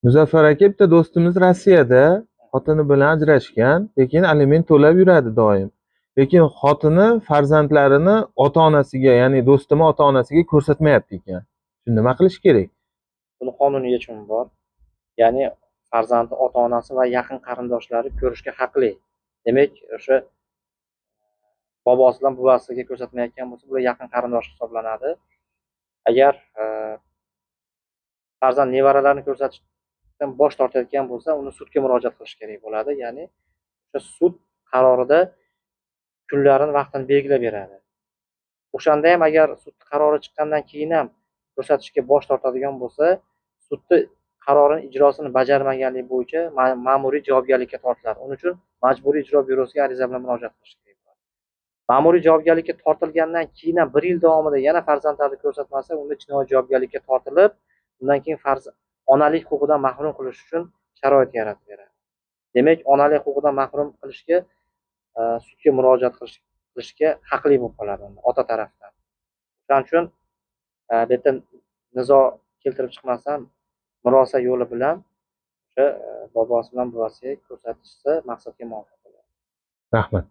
Muzaffar aka, bitta do'stimiz Rossiyada xotini bilan ajrashgan, lekin aliment to'lab yuradi doim. Lekin xotini farzandlarini ota-onasiga, ya'ni do'stimi ota-onasiga ko'rsatmayapti ekan. Shunda nima qilish kerak? Buni qonuniy yechimi bor. Ya'ni farzandi ota-onasi va yaqin qarindoshlari ko'rishga haqli. Demak, o'sha bobosi bilan buvasiga ko'rsatmayotgan bo'lsa, bular yaqin qarindosh hisoblanadi. Agar farzand nevaralarini ko'rsatishdan bosh tortayotgan bo'lsa, uni sudga murojaat qilish kerak bo'ladi. Ya'ni o'sha sud qarorida kunlarini, vaqtini belgilab beradi. O'shanda ham agar sud qarori chiqqandan keyin ham ko'rsatishga bosh tortadigan bo'lsa, sudni qarorini ijrosini bajarmaganlik bo'yicha ma'muriy javobgarlikka tortiladi. Uning uchun Majburiy ijro byurosiga ariza bilan murojaat qilish kerak bo'ladi. Ma'muriy javobgarlikka tortilgandan keyin ham 1 yil davomida yana farzandlarni ko'rsatmasa, unda jinoiy javobgarlikka tortilib, undan keyin onalik huquqidan mahrum qilish uchun sharoit yaratib beradi. Demak, onalik huquqidan mahrum qilishga sudga murojaat qilishga haqli bo'lib qoladi ota tarafdan. Shuning uchun bu yerda nizo keltirib chiqmasdan murosa yo'li bilan o'sha bobosi bilan buvasiga ko'rsatishsa maqsadga muvofiq bo'ladi. Rahmat.